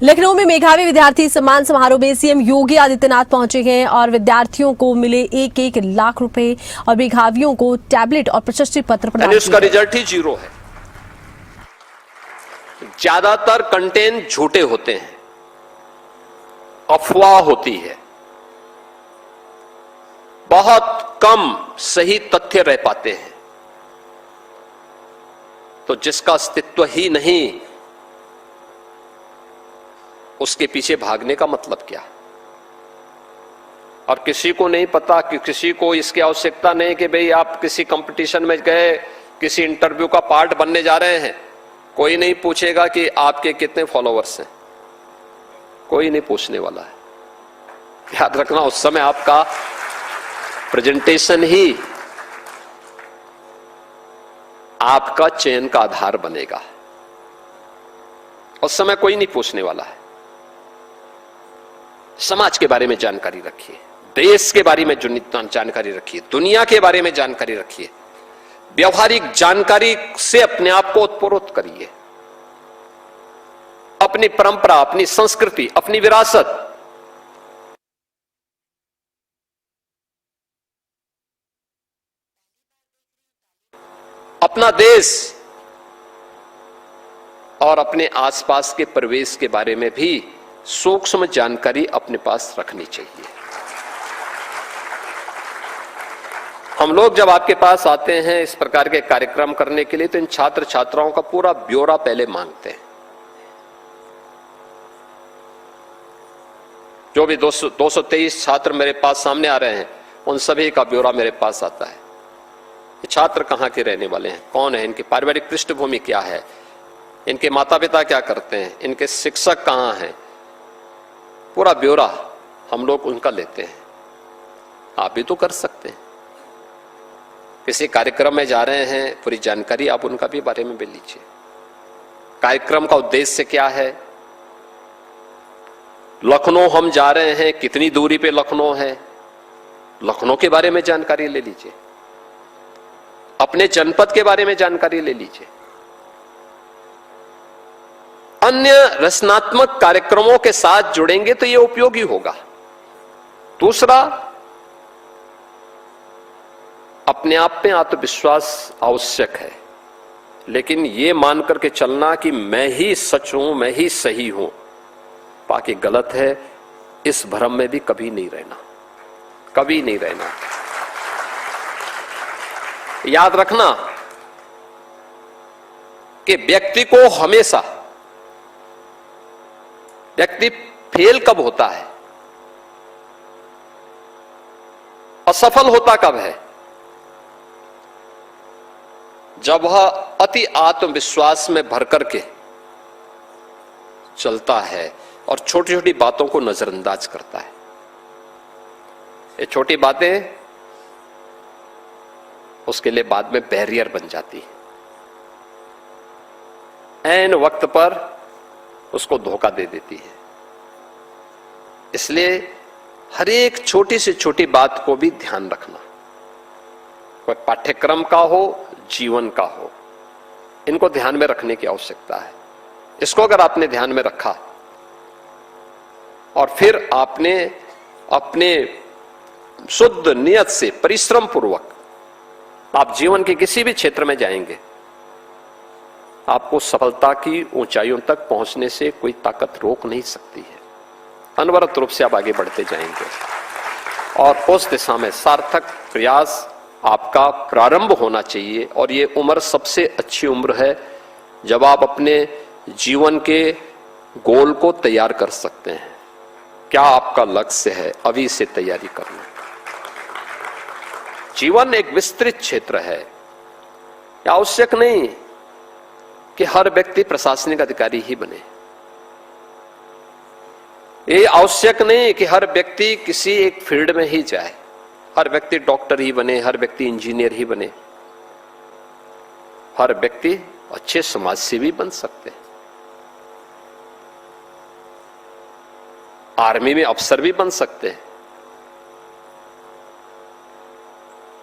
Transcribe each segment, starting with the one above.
लखनऊ में मेधावी विद्यार्थी सम्मान समारोह में सीएम योगी आदित्यनाथ पहुंचे हैं और विद्यार्थियों को मिले 1-1 लाख रुपए और मेधावियों को टैबलेट और प्रशस्ति पत्र प्रदान किए। उसका रिजल्ट ही 0 है। ज्यादातर कंटेंट झूठे होते हैं, अफवाह होती है, बहुत कम सही तथ्य रह पाते हैं। तो जिसका अस्तित्व ही नहीं, उसके पीछे भागने का मतलब क्या? और किसी को नहीं पता कि किसी को इसकी आवश्यकता नहीं कि भाई आप किसी कंपटीशन में गए, किसी इंटरव्यू का पार्ट बनने जा रहे हैं, कोई नहीं पूछेगा कि आपके कितने फॉलोअर्स हैं, कोई नहीं पूछने वाला है। याद रखना, उस समय आपका प्रेजेंटेशन ही आपका चयन का आधार बनेगा। उस समय कोई नहीं पूछने वाला है। समाज के बारे में जानकारी रखिए, देश के बारे में जानकारी रखिए, दुनिया के बारे में जानकारी रखिए, व्यवहारिक जानकारी से अपने आप को उत्प्रोत करिए। अपनी परंपरा, अपनी संस्कृति, अपनी विरासत, अपना देश और अपने आसपास के परिवेश के बारे में भी सूक्ष्म जानकारी अपने पास रखनी चाहिए। हम लोग जब आपके पास आते हैं इस प्रकार के कार्यक्रम करने के लिए, तो इन छात्र छात्राओं का पूरा ब्यौरा पहले मांगते हैं। जो भी 223 छात्र मेरे पास सामने आ रहे हैं, उन सभी का ब्यौरा मेरे पास आता है। ये छात्र कहाँ के रहने वाले हैं, कौन है, इनकी पारिवारिक पृष्ठभूमि क्या है, इनके माता पिता क्या करते हैं, इनके शिक्षक कहाँ हैं, पूरा ब्यौरा हम लोग उनका लेते हैं। आप भी तो कर सकते हैं। किसी कार्यक्रम में जा रहे हैं, पूरी जानकारी आप उनका भी बारे में ले लीजिए। कार्यक्रम का उद्देश्य क्या है, लखनऊ हम जा रहे हैं, कितनी दूरी पे लखनऊ है, लखनऊ के बारे में जानकारी ले लीजिए। अपने जनपद के बारे में जानकारी ले लीजिए। अन्य रचनात्मक कार्यक्रमों के साथ जुड़ेंगे तो यह उपयोगी होगा। दूसरा, अपने आप में आत्मविश्वास आवश्यक है, लेकिन यह मान करके चलना कि मैं ही सच हूं, मैं ही सही हूं, बाकी गलत है, इस भ्रम में भी कभी नहीं रहना, कभी नहीं रहना। याद रखना कि व्यक्ति फेल कब होता है, असफल होता कब है, जब वह अति आत्मविश्वास में भर करके चलता है और छोटी छोटी बातों को नजरअंदाज करता है। ये छोटी बातें उसके लिए बाद में बैरियर बन जाती है, ऐन वक्त पर उसको धोखा दे देती है। इसलिए हर एक छोटी से छोटी बात को भी ध्यान रखना, कोई पाठ्यक्रम का हो, जीवन का हो, इनको ध्यान में रखने की आवश्यकता है। इसको अगर आपने ध्यान में रखा और फिर आपने अपने शुद्ध नियत से परिश्रम पूर्वक आप जीवन के किसी भी क्षेत्र में जाएंगे, आपको सफलता की ऊंचाइयों तक पहुंचने से कोई ताकत रोक नहीं सकती है। अनवरत रूप से आप आगे बढ़ते जाएंगे और उस दिशा में सार्थक प्रयास आपका प्रारंभ होना चाहिए। और ये उम्र सबसे अच्छी उम्र है जब आप अपने जीवन के गोल को तैयार कर सकते हैं। क्या आपका लक्ष्य है, अभी से तैयारी करना। जीवन एक विस्तृत क्षेत्र है। आवश्यक नहीं कि हर व्यक्ति प्रशासनिक अधिकारी ही बने, ये आवश्यक नहीं कि हर व्यक्ति किसी एक फील्ड में ही जाए, हर व्यक्ति डॉक्टर ही बने, हर व्यक्ति इंजीनियर ही बने। हर व्यक्ति अच्छे समाज सेवी बन सकते हैं, आर्मी में अफसर भी बन सकते हैं,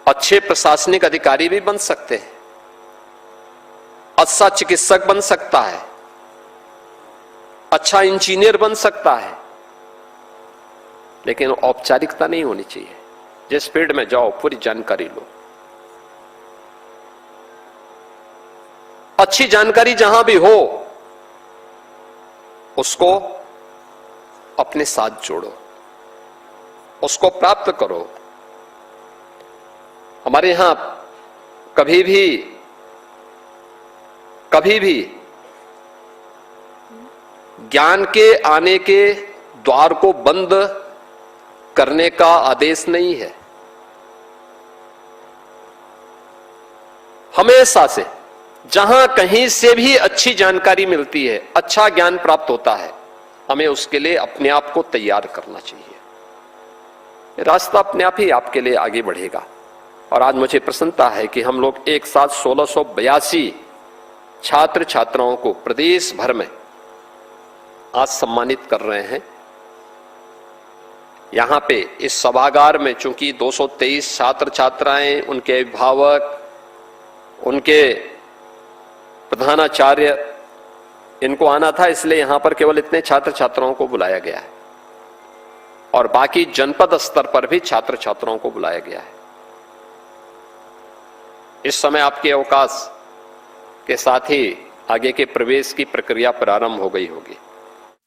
अच्छे प्रशासनिक अधिकारी भी बन सकते हैं, अच्छा चिकित्सक बन सकता है, अच्छा इंजीनियर बन सकता है, लेकिन औपचारिकता नहीं होनी चाहिए। जिस फील्ड में जाओ पूरी जानकारी लो। अच्छी जानकारी जहां भी हो उसको अपने साथ जोड़ो, उसको प्राप्त करो। हमारे यहां कभी भी ज्ञान के आने के द्वार को बंद करने का आदेश नहीं है। हमेशा से जहां कहीं से भी अच्छी जानकारी मिलती है, अच्छा ज्ञान प्राप्त होता है, हमें उसके लिए अपने आप को तैयार करना चाहिए। रास्ता अपने आप ही आपके लिए आगे बढ़ेगा। और आज मुझे प्रसन्नता है कि हम लोग एक साथ 1682 छात्र छात्राओं को प्रदेश भर में आज सम्मानित कर रहे हैं। यहां पे इस सभागार में चूंकि 223 छात्र छात्राएं, उनके अभिभावक, उनके प्रधानाचार्य, इनको आना था, इसलिए यहां पर केवल इतने छात्र छात्राओं को बुलाया गया है और बाकी जनपद स्तर पर भी छात्र छात्राओं को बुलाया गया है। इस समय आपके अवकाश के साथ ही आगे के प्रवेश की प्रक्रिया प्रारंभ हो गई होगी।